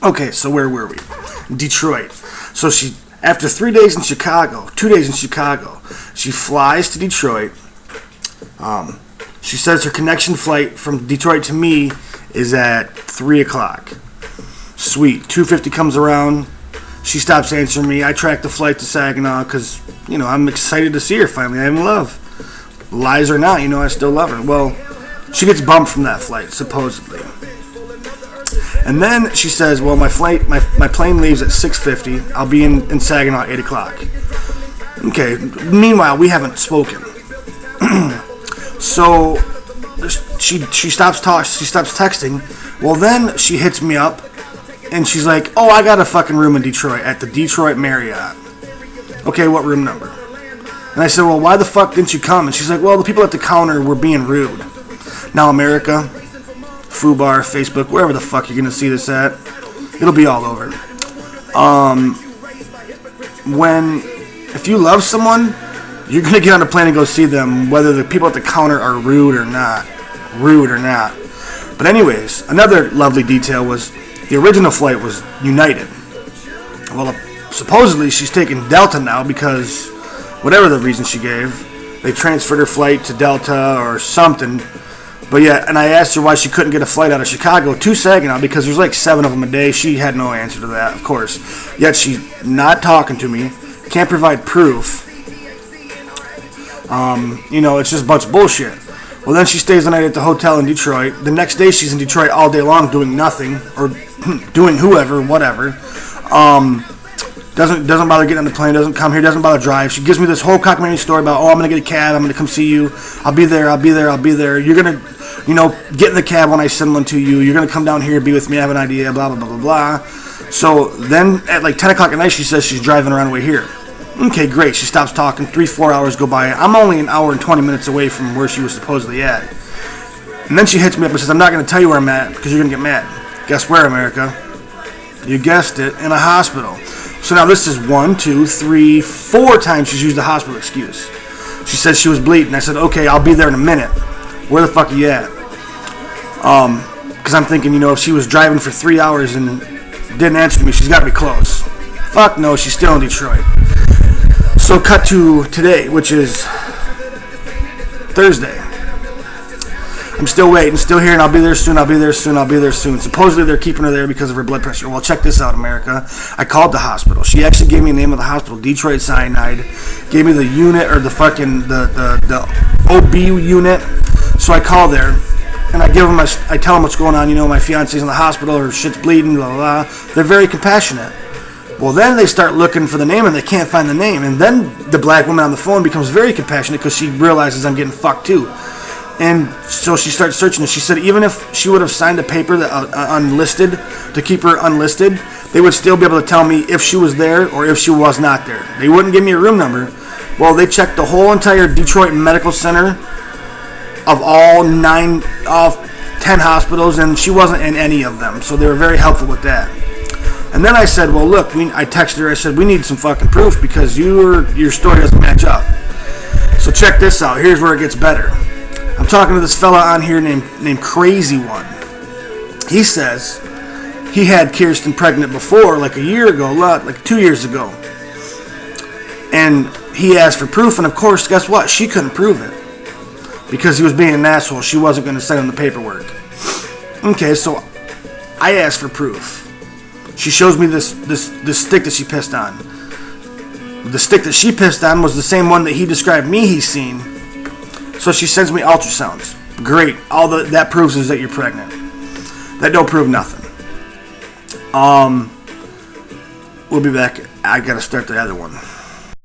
Okay, so where were we? Detroit. So she, after 3 days in Chicago, 2 days in Chicago, she flies to Detroit. She says her connection flight from Detroit to me is at 3 o'clock. Sweet. 2:50 comes around. She stops answering me. I track the flight to Saginaw because, I'm excited to see her finally. I'm in love. Lies or not, I still love her. Well, she gets bumped from that flight, supposedly. And then she says, well, my plane leaves at 6:50. I'll be in Saginaw at 8 o'clock. Okay. Meanwhile, we haven't spoken. So she stops texting. Well, then she hits me up, and she's like, oh, I got a fucking room in Detroit at the Detroit Marriott. Okay, what room number? And I said, well, why the fuck didn't you come? And she's like, well, the people at the counter were being rude. Now, America, FooBar, Facebook, wherever the fuck you're going to see this at, it'll be all over. If you love someone, you're going to get on a plane and go see them, whether the people at the counter are rude or not. But anyways, another lovely detail was the original flight was United. Well, supposedly she's taking Delta now because whatever the reason she gave, they transferred her flight to Delta or something. But yeah, and I asked her why she couldn't get a flight out of Chicago to Saginaw because there's like 7 of them a day. She had no answer to that, of course. Yet she's not talking to me, can't provide proof. It's just a bunch of bullshit. Well, then she stays the night at the hotel in Detroit. The next day she's in Detroit all day long doing nothing or doing whatever. Doesn't bother getting on the plane, doesn't come here, doesn't bother drive. She gives me this whole cockamamie story about, I'm going to get a cab, I'm going to come see you. I'll be there. You're going to, get in the cab when I send one to you. You're going to come down here, be with me, I have an idea, blah, blah, blah, blah, blah. So then at like 10 o'clock at night, she says she's driving around way here. Okay, great. She stops talking. 3-4 hours go by. I'm only an hour and 20 minutes away from where she was supposedly at. And then she hits me up and says, I'm not going to tell you where I'm at because you're going to get mad. Guess where, America? You guessed it, in a hospital. So now this is 1, 2, 3, 4 times she's used the hospital excuse. She says she was bleeding. I said, okay, I'll be there in a minute. Where the fuck are you at? Because I'm thinking, if she was driving for 3 hours and didn't answer me, she's got to be close. Fuck no, she's still in Detroit. So cut to today, which is Thursday. I'm still waiting, still here, and I'll be there soon. Supposedly they're keeping her there because of her blood pressure. Well, check this out, America. I called the hospital. She actually gave me the name of the hospital, Detroit Cyanide. Gave me the unit, or the OB unit. So I call there, and I tell them what's going on. My fiance's in the hospital, her shit's bleeding, blah, blah, blah. They're very compassionate. Well, then they start looking for the name, and they can't find the name. And then the black woman on the phone becomes very compassionate because she realizes I'm getting fucked too. And so she starts searching, and she said even if she would have signed a paper that unlisted to keep her unlisted, they would still be able to tell me if she was there or if she was not there. They wouldn't give me a room number. Well, they checked the whole entire Detroit Medical Center of all 10 hospitals, and she wasn't in any of them. So they were very helpful with that. And then I said, well, look, I texted her. I said, we need some fucking proof because your story doesn't match up. So check this out. Here's where it gets better. I'm talking to this fella on here named Crazy One. He says he had Kirsten pregnant before, like a year ago, like 2 years ago. And he asked for proof, and of course, guess what? She couldn't prove it because he was being an asshole. She wasn't going to send him the paperwork. Okay, so I asked for proof. She shows me this stick that she pissed on. The stick that she pissed on was the same one that he described me he's seen. So she sends me ultrasounds. Great. All that proves is that you're pregnant. That don't prove nothing. We'll be back. I gotta start the other one.